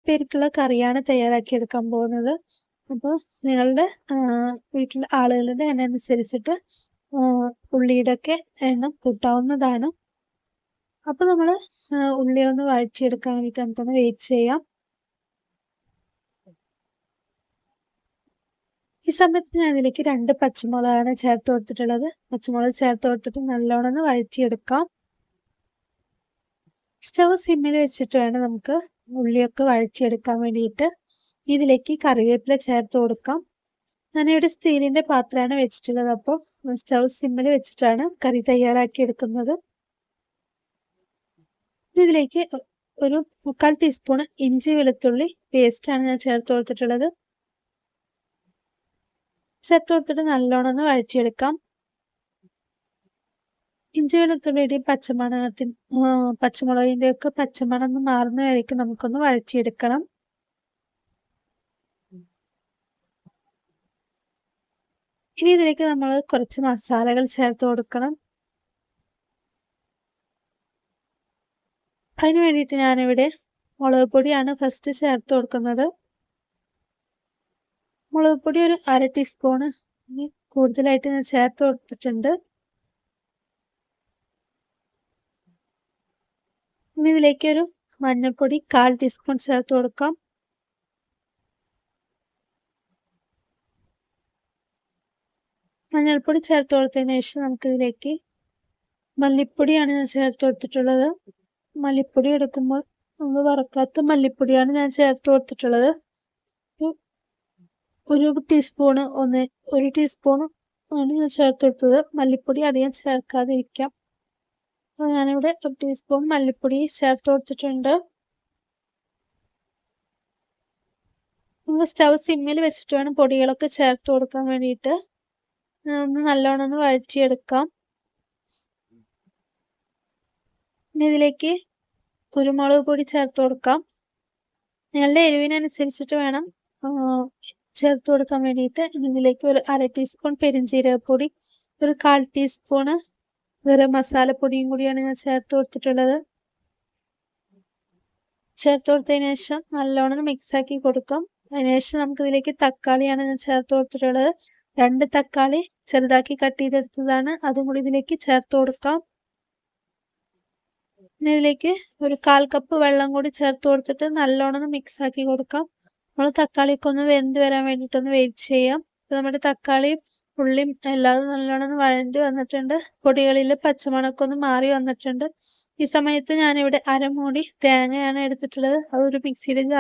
പേർക്കുള്ള കറിയാണ് തയ്യാറാക്കിയെടുക്കാൻ പോകുന്നത്. അപ്പോൾ നിങ്ങളുടെ വീട്ടിലെ ആളുകളുടെ എണ്ണമനുസരിച്ചിട്ട് ഉള്ളിയുടെയൊക്കെ എണ്ണം കൂട്ടാവുന്നതാണ്. അപ്പോൾ നമ്മൾ ഉള്ളി ഒന്ന് വഴറ്റിയെടുക്കാൻ വേണ്ടിയിട്ട് നമുക്കൊന്ന് വെയിറ്റ് ചെയ്യാം. ഈ സമയത്ത് ഞാൻ ഇതിലേക്ക് 2 പച്ചമുളകാണ് ചേർത്ത് കൊടുത്തിട്ടുള്ളത്. പച്ചമുളക് ചേർത്ത് കൊടുത്തിട്ട് നല്ലോണം ഒന്ന് വഴറ്റിയെടുക്കാം. സ്റ്റവ് സിമ്മിൽ വെച്ചിട്ട് വേണം നമുക്ക് ഉള്ളിയൊക്കെ വഴറ്റിയെടുക്കാൻ വേണ്ടിയിട്ട്. ഇതിലേക്ക് കറിവേപ്പില ചേർത്ത് കൊടുക്കാം. ഞാനിവിടെ സ്റ്റീലിൻ്റെ പാത്രമാണ് വെച്ചിട്ടുള്ളത്. അപ്പോൾ സ്റ്റവ് സിമ്മിൽ വെച്ചിട്ടാണ് കറി തയ്യാറാക്കിയെടുക്കുന്നത്. ഇതിലേക്ക് ഒരു 1/4 ടീസ്പൂൺ ഇഞ്ചി വെളുത്തുള്ളി പേസ്റ്റാണ് ഞാൻ ചേർത്ത് കൊടുത്തിട്ടുള്ളത്. ചേർത്ത് കൊടുത്തിട്ട് നല്ലോണം ഒന്ന് വഴറ്റിയെടുക്കാം. ഇഞ്ചി വെളുത്തുള്ളിയുടെയും പച്ചമുളകിൻ്റെ ഒക്കെ പച്ചമണം ഒന്ന് മാറുന്ന വരേക്കും നമുക്കൊന്ന് വഴറ്റിയെടുക്കണം. ഇനി ഇതിലേക്ക് നമ്മൾ കുറച്ച് മസാലകൾ ചേർത്ത് കൊടുക്കണം. അതിന് വേണ്ടിയിട്ട് ഞാനിവിടെ മുളക് പൊടിയാണ് ഫസ്റ്റ് ചേർത്ത് കൊടുക്കുന്നത്. മുളക് പൊടി ഒരു 1/2 ടീസ്പൂണ് കൂടുതലായിട്ട് ഞാൻ ചേർത്ത് കൊടുത്തിട്ടുണ്ട്. ഇനി ഇതിലേക്ക് ഒരു മഞ്ഞൾപ്പൊടി 1/4 ടീസ്പൂൺ ചേർത്ത് കൊടുക്കാം. മഞ്ഞൾപ്പൊടി ചേർത്ത് കൊടുത്തതിന് ശേഷം നമുക്കിതിലേക്ക് മല്ലിപ്പൊടിയാണ് ഞാൻ ചേർത്ത് കൊടുത്തിട്ടുള്ളത്. മല്ലിപ്പൊടി എടുക്കുമ്പോൾ നമ്മൾ വറക്കാത്ത മല്ലിപ്പൊടിയാണ് ഞാൻ ചേർത്ത് കൊടുത്തിട്ടുള്ളത്. ഒരു ടീസ്പൂണ് ആണ് ഞാൻ ചേർത്ത് കൊടുത്തത്. മല്ലിപ്പൊടി അധികം ചേർക്കാതിരിക്കാം. അപ്പോൾ ഞാനിവിടെ 1 ടീസ്പൂൺ മല്ലിപ്പൊടി ചേർത്ത് കൊടുത്തിട്ടുണ്ട്. നമ്മൾ സ്റ്റവ് സിമ്മിൽ വെച്ചിട്ട് വേണം പൊടികളൊക്കെ ചേർത്ത് കൊടുക്കാൻ വേണ്ടിയിട്ട്. ഒന്ന് നല്ലോണം ഒന്ന് വഴറ്റിയെടുക്കാം. ഇനി ഇതിലേക്ക് കുരുമുളക് പൊടി ചേർത്ത് കൊടുക്കാം. നിങ്ങളുടെ എരിവിനനുസരിച്ചിട്ട് വേണം ചേർത്ത് കൊടുക്കാൻ വേണ്ടിയിട്ട്. ഇതിലേക്ക് ഒരു 1/2 ടീസ്പൂൺ പെരുംജീരകപ്പൊടി, ഒരു 1/4 ടീസ്പൂണ് ഗരം മസാലപ്പൊടിയും കൂടിയാണ് ഞാൻ ചേർത്ത് കൊടുത്തിട്ടുള്ളത്. ചേർത്ത് കൊടുത്തതിന് ശേഷം നല്ലോണം മിക്സാക്കി കൊടുക്കാം. അതിനുശേഷം നമുക്കിതിലേക്ക് തക്കാളിയാണ് ഞാൻ ചേർത്ത് കൊടുത്തിട്ടുള്ളത്. 2 തക്കാളി ചെറുതാക്കി കട്ട് ചെയ്തെടുത്തതാണ്. അതും കൂടി ഇതിലേക്ക് ചേർത്ത് കൊടുക്കാം. പിന്നെ ഇതിലേക്ക് ഒരു 1/4 കപ്പ് വെള്ളം കൂടി ചേർത്ത് കൊടുത്തിട്ട് നല്ലോണം മിക്സാക്കി കൊടുക്കാം. നമ്മൾ തക്കാളിയൊക്കെ ഒന്ന് വെന്ത് വരാൻ വേണ്ടിയിട്ടൊന്ന് വെയിറ്റ് ചെയ്യാം. അപ്പോൾ നമ്മുടെ തക്കാളിയും ഉള്ളിയും എല്ലാം നല്ലോണം വഴണ്ടി വന്നിട്ടുണ്ട്. പൊടികളിൽ പച്ചമണമൊക്കെ ഒന്ന് മാറി വന്നിട്ടുണ്ട്. ഈ സമയത്ത് ഞാനിവിടെ 1/2 മൂടി തേങ്ങയാണ് എടുത്തിട്ടുള്ളത്. അതൊരു മിക്സിയുടെ ജാറിലേക്ക്